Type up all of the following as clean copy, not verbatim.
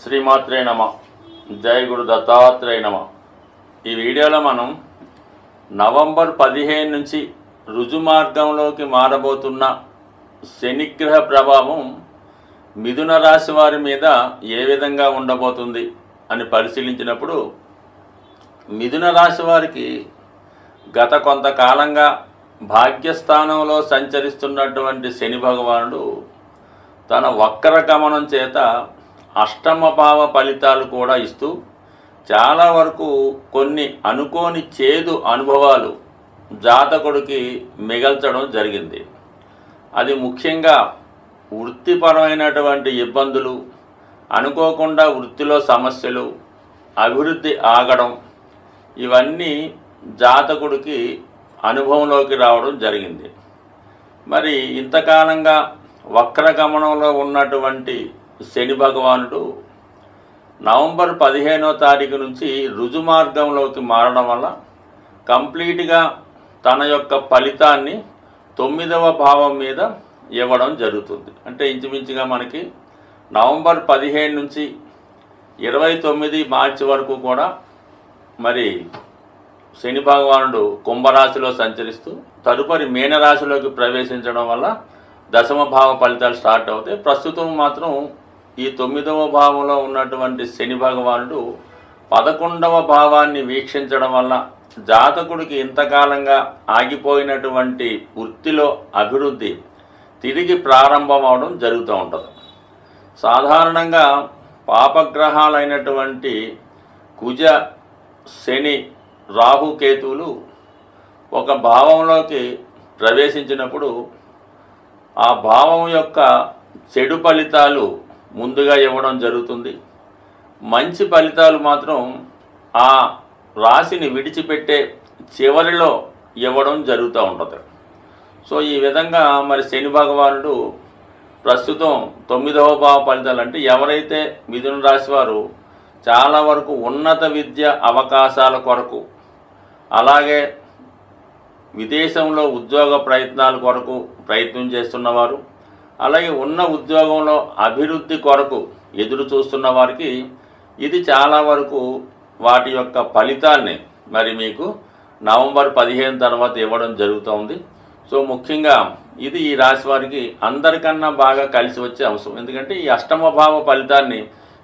శ్రీమాత్రే నమ. జయ గురు దత్తాత్రేయ నమ. ఈ వీడియోలో మనం నవంబర్ 15 నుంచి రుజుమార్గంలోకి మారబోతున్న శనిగ్రహ ప్రభావం మిథున రాశి వారి మీద ఏ విధంగా ఉండబోతుంది అని పరిశీలించినప్పుడు, మిథున రాశి వారికి గత కొంతకాలంగా భాగ్యస్థానంలో సంచరిస్తున్నటువంటి శని భగవానుడు తన వక్ర గమనం చేత అష్టమ భావ ఫలితాలు కూడా ఇస్తూ చాలా వరకు కొన్ని అనుకోని చేదు అనుభవాలు జాతకుడికి మిగల్చడం జరిగింది. అది ముఖ్యంగా వృత్తిపరమైనటువంటి ఇబ్బందులు, అనుకోకుండా వృత్తిలో సమస్యలు, అభివృద్ధి ఆగడం, ఇవన్నీ జాతకుడికి అనుభవంలోకి రావడం జరిగింది. మరి ఇంతకాలంగా వక్రగమనంలో ఉన్నటువంటి శని భగవానుడు నవంబర్ 15వ తారీఖు నుంచి రుజుమార్గంలోకి మారడం వల్ల కంప్లీట్గా తన యొక్క ఫలితాన్ని 9వ భావం మీద ఇవ్వడం జరుగుతుంది. అంటే ఇంచుమించుగా మనకి నవంబర్ 15 నుంచి 29 మార్చి వరకు కూడా మరి శని భగవానుడు కుంభరాశిలో సంచరిస్తూ తదుపరి మీనరాశిలోకి ప్రవేశించడం వల్ల దశమ భావ ఫలితాలు స్టార్ట్ అవుతాయి. ప్రస్తుతం మాత్రం ఈ 9వ భావంలో ఉన్నటువంటి శని భగవానుడు 11వ భావాన్ని వీక్షించడం వల్ల జాతకుడికి ఇంతకాలంగా ఆగిపోయినటువంటి వృత్తిలో అభివృద్ధి తిరిగి ప్రారంభం అవడం జరుగుతూ ఉంటుంది. సాధారణంగా పాపగ్రహాలైనటువంటి కుజ, శని, రాహుకేతువులు ఒక భావంలోకి ప్రవేశించినప్పుడు ఆ భావం యొక్క చెడు ఫలితాలు ముందుగా ఇవ్వడం జరుగుతుంది. మంచి ఫలితాలు మాత్రం ఆ రాశిని విడిచిపెట్టే చివరిలో ఇవ్వడం జరుగుతూ ఉంటుంది. సో ఈ విధంగా మరి శని భగవానుడు ప్రస్తుతం 9వ భావ ఫలితాలు అంటే ఎవరైతే మిథున రాశి వారు చాలా వరకు ఉన్నత విద్య అవకాశాల కొరకు, అలాగే విదేశంలో ఉద్యోగ ప్రయత్నాల కొరకు ప్రయత్నం చేస్తున్నవారు, అలాగే ఉన్న ఉద్యోగంలో అభివృద్ధి కొరకు ఎదురు చూస్తున్న వారికి ఇది చాలా వరకు వాటి యొక్క ఫలితాన్ని మరి మీకు నవంబర్ 15 తర్వాత ఇవ్వడం జరుగుతుంది. సో ముఖ్యంగా ఇది ఈ రాశి వారికి అందరికన్నా బాగా కలిసి వచ్చే అంశం. ఎందుకంటే ఈ అష్టమ భావ ఫలితాన్ని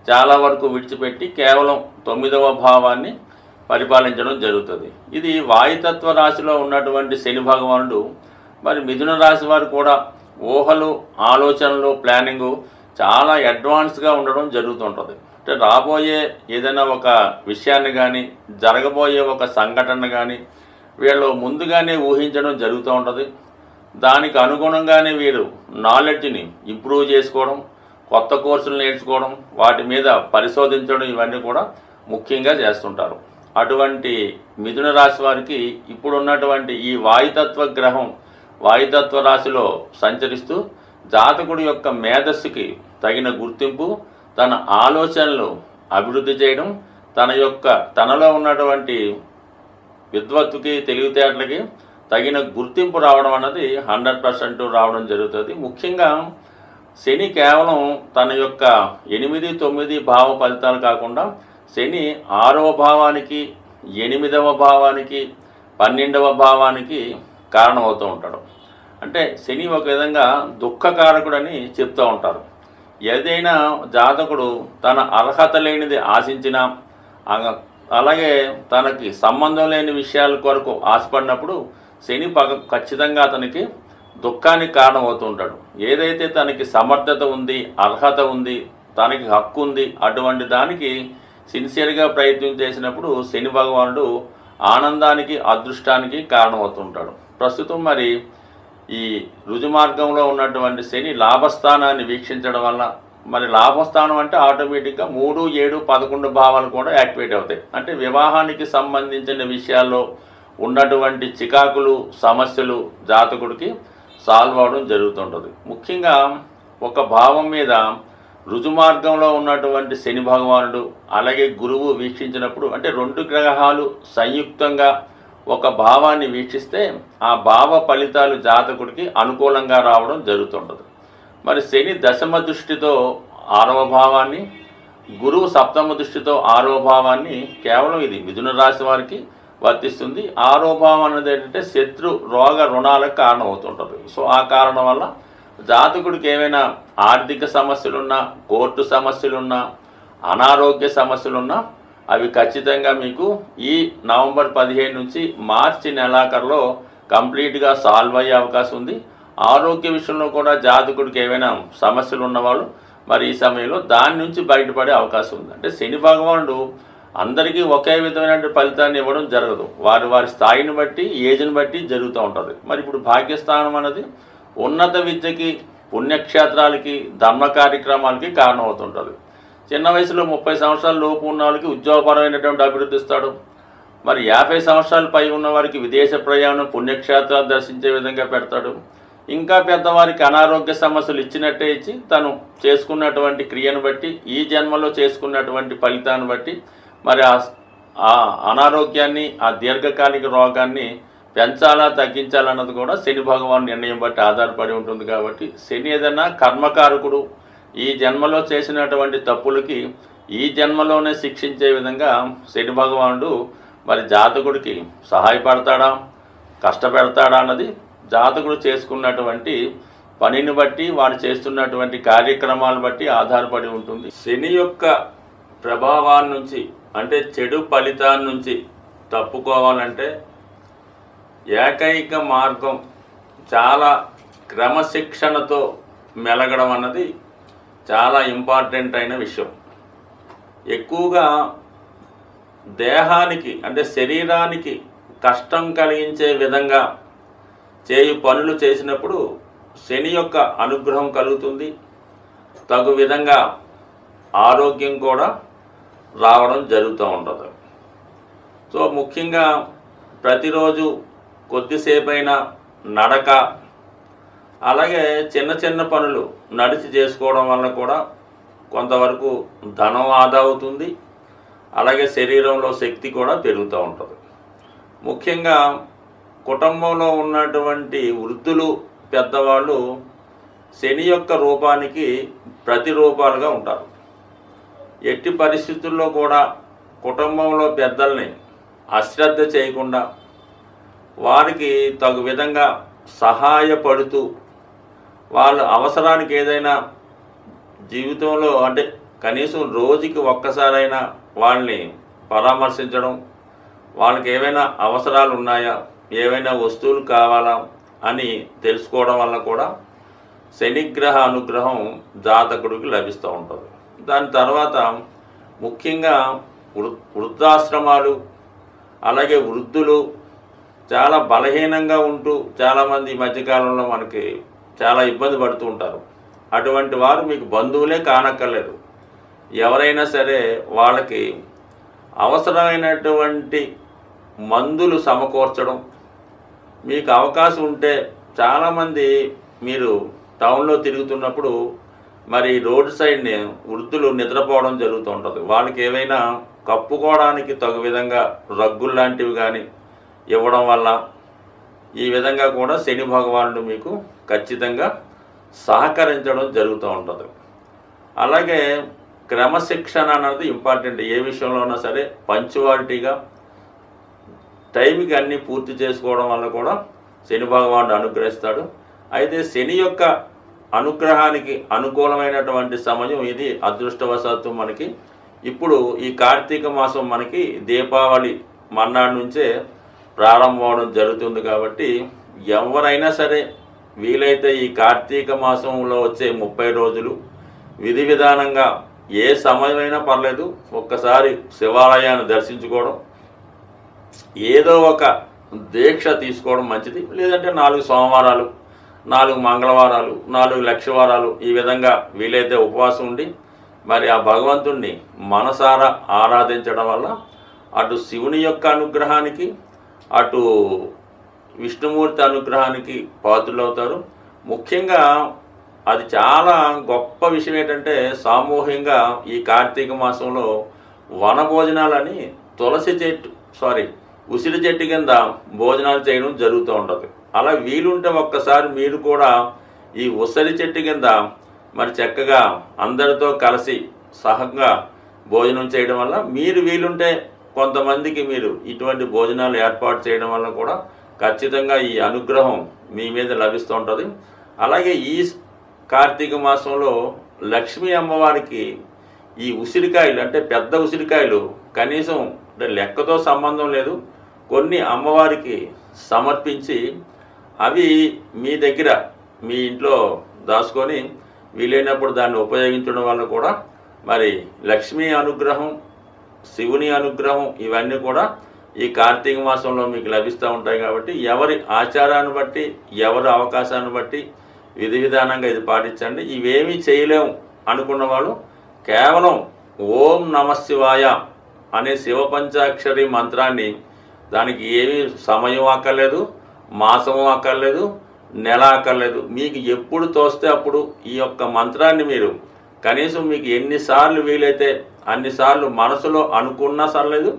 చాలా వరకు విడిచిపెట్టి కేవలం 9వ భావాన్ని పరిపాలించడం జరుగుతుంది. ఇది వాయుతత్వ రాశిలో ఉన్నటువంటి శని భగవానుడు మరి మిథున రాశి వారు కూడా ఊహలు, ఆలోచనలు, ప్లానింగు చాలా అడ్వాన్స్గా ఉండడం జరుగుతుంటుంది. అంటే రాబోయే ఏదైనా ఒక విషయాన్ని కానీ, జరగబోయే ఒక సంఘటన కానీ వీళ్ళు ముందుగానే ఊహించడం జరుగుతూ ఉంటుంది. దానికి అనుగుణంగానే వీరు నాలెడ్జ్ని ఇంప్రూవ్ చేసుకోవడం, కొత్త కోర్సులు నేర్చుకోవడం, వాటి మీద పరిశోధించడం, ఇవన్నీ కూడా ముఖ్యంగా చేస్తుంటారు. అటువంటి మిథున రాశి వారికి ఇప్పుడున్నటువంటి ఈ వాయుతత్వ గ్రహం వాయుతత్వ రాశిలో సంచరిస్తూ జాతకుడి యొక్క మేధస్సుకి తగిన గుర్తింపు, తన ఆలోచనలు అభివృద్ధి చేయడం, తనలో ఉన్నటువంటి విద్వత్తుకి, తెలివితేటలకి తగిన గుర్తింపు రావడం అన్నది 100% రావడం జరుగుతుంది. ముఖ్యంగా శని కేవలం తన యొక్క 8, 9 భావ ఫలితాలు కాకుండా శని 6వ భావానికి, 8వ భావానికి, 12వ భావానికి కారణమవుతూ ఉంటాడు. అంటే శని ఒక విధంగా దుఃఖకారకుడని చెప్తూ ఉంటారు. ఏదైనా జాతకుడు తన అర్హత లేనిది ఆశించినా, అలాగే తనకి సంబంధం లేని విషయాల కొరకు ఆశపడినప్పుడు శని ఖచ్చితంగా అతనికి దుఃఖానికి కారణమవుతూ ఉంటాడు. ఏదైతే తనకి సమర్థత ఉంది, అర్హత ఉంది, తనకి హక్కు ఉంది, అటువంటి దానికి సిన్సియర్గా ప్రయత్నం చేసినప్పుడు శని భగవానుడు ఆనందానికి, అదృష్టానికి కారణమవుతుంటాడు. ప్రస్తుతం మరి ఈ రుజుమార్గంలో ఉన్నటువంటి శని లాభస్థానాన్ని వీక్షించడం వల్ల మరి లాభస్థానం అంటే ఆటోమేటిక్గా 3, 7, 11 భావాలు కూడా యాక్టివేట్ అవుతాయి. అంటే వివాహానికి సంబంధించిన విషయాల్లో ఉన్నటువంటి చికాకులు, సమస్యలు జాతకుడికి సాల్వ్ అవడం జరుగుతుంటుంది. ముఖ్యంగా ఒక భావం మీద రుజుమార్గంలో ఉన్నటువంటి శని భగవానుడు అలాగే గురువు వీక్షించినప్పుడు, అంటే 2 గ్రహాలు సంయుక్తంగా ఒక భావాన్ని వీక్షిస్తే ఆ భావ ఫలితాలు జాతకుడికి అనుకూలంగా రావడం జరుగుతుంటుంది. మరి శని దశమ దృష్టితో 6వ భావాన్ని, గురువు సప్తమ దృష్టితో ఆరో భావాన్ని కేవలం ఇది మిథున రాశి వారికి వర్తిస్తుంది. ఆరో భావం అనేది ఏంటంటే శత్రు రోగ రుణాలకు కారణం అవుతుంటుంది. సో ఆ కారణం వల్ల జాతకుడికి ఏమైనా ఆర్థిక సమస్యలున్నా, కోర్టు సమస్యలున్నా, అనారోగ్య సమస్యలున్నా అవి ఖచ్చితంగా మీకు ఈ నవంబర్ 15 నుంచి మార్చి నెలాఖరులో కంప్లీట్గా సాల్వ్ అయ్యే అవకాశం ఉంది. ఆరోగ్య విషయంలో కూడా జాతకుడికి ఏమైనా సమస్యలు ఉన్నవాళ్ళు మరి ఈ సమయంలో దాని నుంచి బయటపడే అవకాశం ఉంది. అంటే శని భగవానుడు అందరికీ ఒకే విధమైన ఫలితాన్ని ఇవ్వడం జరగదు. వారి వారి స్థాయిని బట్టి, ఏజ్ని బట్టి జరుగుతూ ఉంటుంది. మరి ఇప్పుడు భాగ్యస్థానం అనేది ఉన్నత విద్యకి, పుణ్యక్షేత్రాలకి, ధర్మ కార్యక్రమాలకి కారణం అవుతుంటుంది. చిన్న వయసులో 30 సంవత్సరాల లోపు ఉన్న వాళ్ళకి ఉద్యోగపరమైనటువంటి అభివృద్ధి ఇస్తాడు. మరి 50 సంవత్సరాల పై ఉన్న వారికి విదేశ ప్రయాణం, పుణ్యక్షేత్రాలు దర్శించే విధంగా పెడతాడు. ఇంకా పెద్దవారికి అనారోగ్య సమస్యలు ఇచ్చినట్టే ఇచ్చి తను చేసుకున్నటువంటి క్రియను బట్టి, ఈ జన్మలో చేసుకున్నటువంటి ఫలితాన్ని బట్టి మరి ఆ అనారోగ్యాన్ని, ఆ దీర్ఘకాలిక రోగాన్ని పెంచాలా తగ్గించాలన్నది కూడా శని భగవాన్ నిర్ణయం బట్టి ఆధారపడి ఉంటుంది. కాబట్టి శని ఏదైనా కర్మకారకుడు, ఈ జన్మలో చేసినటువంటి తప్పులకి ఈ జన్మలోనే శిక్షించే విధంగా శని భగవానుడు మరి జాతకుడికి సహాయపడతాడా, కష్టపెడతాడా అన్నది జాతకుడు చేసుకున్నటువంటి పనిని బట్టి, వాడు చేస్తున్నటువంటి కార్యక్రమాలను బట్టి ఆధారపడి ఉంటుంది. శని యొక్క ప్రభావాన్ని నుంచి, అంటే చెడు ఫలితాన్ని నుంచి తప్పుకోవాలంటే ఏకైక మార్గం చాలా క్రమశిక్షణతో మెలగడం అన్నది చాలా ఇంపార్టెంట్ అయిన విషయం. ఎక్కువగా దేహానికి, అంటే శరీరానికి కష్టం కలిగించే విధంగా చేయు పనులు చేసినప్పుడు శని యొక్క అనుగ్రహం కలుగుతుంది. తగు విధంగా ఆరోగ్యం కూడా రావడం జరుగుతూ ఉంటుంది. సో ముఖ్యంగా ప్రతిరోజు కొద్దిసేపైనా నడక, అలాగే చిన్న చిన్న పనులు నడిచి చేసుకోవడం వల్ల కూడా కొంతవరకు ధనం ఆదా అవుతుంది. అలాగే శరీరంలో శక్తి కూడా పెరుగుతూ ఉంటుంది. ముఖ్యంగా కుటుంబంలో ఉన్నటువంటి వృద్ధులు, పెద్దవాళ్ళు శని యొక్క రూపానికి ప్రతిరూపాలుగా ఉంటారు. ఎట్టి పరిస్థితుల్లో కూడా కుటుంబంలో పెద్దల్ని అశ్రద్ధ చేయకుండా వారికి తగు విధంగా సహాయపడుతూ, వాళ్ళ అవసరానికి ఏదైనా జీవితంలో, అంటే కనీసం రోజుకి ఒక్కసారైనా వాళ్ళని పరామర్శించడం, వాళ్ళకి ఏమైనా అవసరాలు ఉన్నాయా, ఏవైనా వస్తువులు కావాలా అని తెలుసుకోవడం వల్ల కూడా శనిగ్రహ అనుగ్రహం జాతకుడికి లభిస్తూ ఉంటుంది. దాని తర్వాత ముఖ్యంగా వృద్ధాశ్రమాలు, అలాగే వృద్ధులు చాలా బలహీనంగా ఉంటూ చాలామంది ఈ మధ్యకాలంలో మనకి చాలా ఇబ్బంది పడుతూ ఉంటారు. అటువంటి వారు మీకు బంధువులే కానక్కర్లేదు. ఎవరైనా సరే వాళ్ళకి అవసరమైనటువంటి మందులు సమకూర్చడం, మీకు అవకాశం ఉంటే చాలామంది మీరు టౌన్లో తిరుగుతున్నప్పుడు మరి రోడ్ సైడ్ని వృద్ధులు నిద్రపోవడం జరుగుతూ ఉంటుంది. వాళ్ళకి ఏవైనా కప్పుకోవడానికి తగు విధంగా రగ్గులు లాంటివి కానీ ఇవ్వడం వల్ల ఈ విధంగా కూడా శని భగవానుడు మీకు ఖచ్చితంగా సహకరించడం జరుగుతూ ఉంటుంది. అలాగే క్రమశిక్షణ అనేది ఇంపార్టెంట్. ఏ విషయంలో ఉన్నా సరే పంచువాలిటీగా టైంకి అన్నీ పూర్తి చేసుకోవడం వల్ల కూడా శని భగవానుడు అనుగ్రహిస్తాడు. అయితే శని యొక్క అనుగ్రహానికి అనుకూలమైనటువంటి సమయం ఇది. అదృష్టవశాత్తు మనకి ఇప్పుడు ఈ కార్తీక మాసం మనకి దీపావళి మర్నాడు నుంచే ప్రారంభం అవడం జరుగుతుంది. కాబట్టి ఎవరైనా సరే వీలైతే ఈ కార్తీక మాసంలో వచ్చే 30 రోజులు విధి విధానంగా ఏ సమయమైనా పర్లేదు ఒక్కసారి శివాలయాన్ని దర్శించుకోవడం, ఏదో ఒక దీక్ష తీసుకోవడం మంచిది. లేదంటే 4 సోమవారాలు, 4 మంగళవారాలు, 4 లక్షవారాలు ఈ విధంగా వీలైతే ఉపవాసం ఉండి మరి ఆ భగవంతుణ్ణి మనసారా ఆరాధించడం వల్ల అటు శివుని యొక్క అనుగ్రహానికి, అటు విష్ణుమూర్తి అనుగ్రహానికి పాత్రులవుతారు. ముఖ్యంగా అది చాలా గొప్ప విషయం ఏంటంటే సామూహికంగా ఈ కార్తీక మాసంలో వనభోజనాలని ఉసిరి చెట్టు కింద భోజనాలు చేయడం జరుగుతూ ఉంటుంది. అలా వీలుంటే ఒక్కసారి మీరు కూడా ఈ ఉసిరి చెట్టు కింద మరి చక్కగా అందరితో కలిసి సహంగా భోజనం చేయడం వల్ల మీరు వీలుంటే కొంతమందికి మీరు ఇటువంటి భోజనాలు ఏర్పాటు చేయడం వల్ల కూడా ఖచ్చితంగా ఈ అనుగ్రహం మీ మీద లభిస్తూ ఉంటుంది. అలాగే ఈ కార్తీక మాసంలో లక్ష్మీ అమ్మవారికి ఈ ఉసిరికాయలు అంటే పెద్ద ఉసిరికాయలు కనీసం అంటే లెక్కతో సంబంధం లేదు, కొన్ని అమ్మవారికి సమర్పించి అవి మీ దగ్గర మీ ఇంట్లో దాచుకొని వీలైనప్పుడు దాన్ని ఉపయోగించడం వల్ల కూడా మరి లక్ష్మీ అనుగ్రహం, శివుని అనుగ్రహం ఇవన్నీ కూడా ఈ కార్తీక మాసంలో మీకు లభిస్తూ ఉంటాయి. కాబట్టి ఎవరి ఆచారాన్ని బట్టి, ఎవరి అవకాశాన్ని బట్టి విధి విధానంగా ఇది పాటించండి. ఇవేమీ చేయలేము అనుకున్న వాళ్ళు కేవలం ఓం నమశివాయ అనే శివపంచాక్షరి మంత్రాన్ని, దానికి ఏమీ సమయం అక్కర్లేదు, మాసము అక్కర్లేదు, నెల అక్కర్లేదు, మీకు ఎప్పుడు తోస్తే అప్పుడు ఈ యొక్క మంత్రాన్ని మీరు కనీసం మీకు ఎన్నిసార్లు వీలైతే అన్నిసార్లు మనసులో అనుకున్నా సర్లేదు,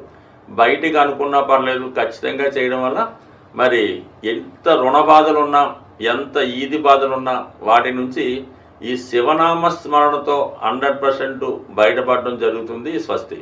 బయటికి అనుకున్నా పర్లేదు, ఖచ్చితంగా చేయడం వల్ల మరి ఎంత రుణ బాధలున్నా, ఎంత ఈది బాధలున్నా వాటి నుంచి ఈ శివనామ స్మరణతో 100% బయటపడడం జరుగుతుంది. స్వస్తి.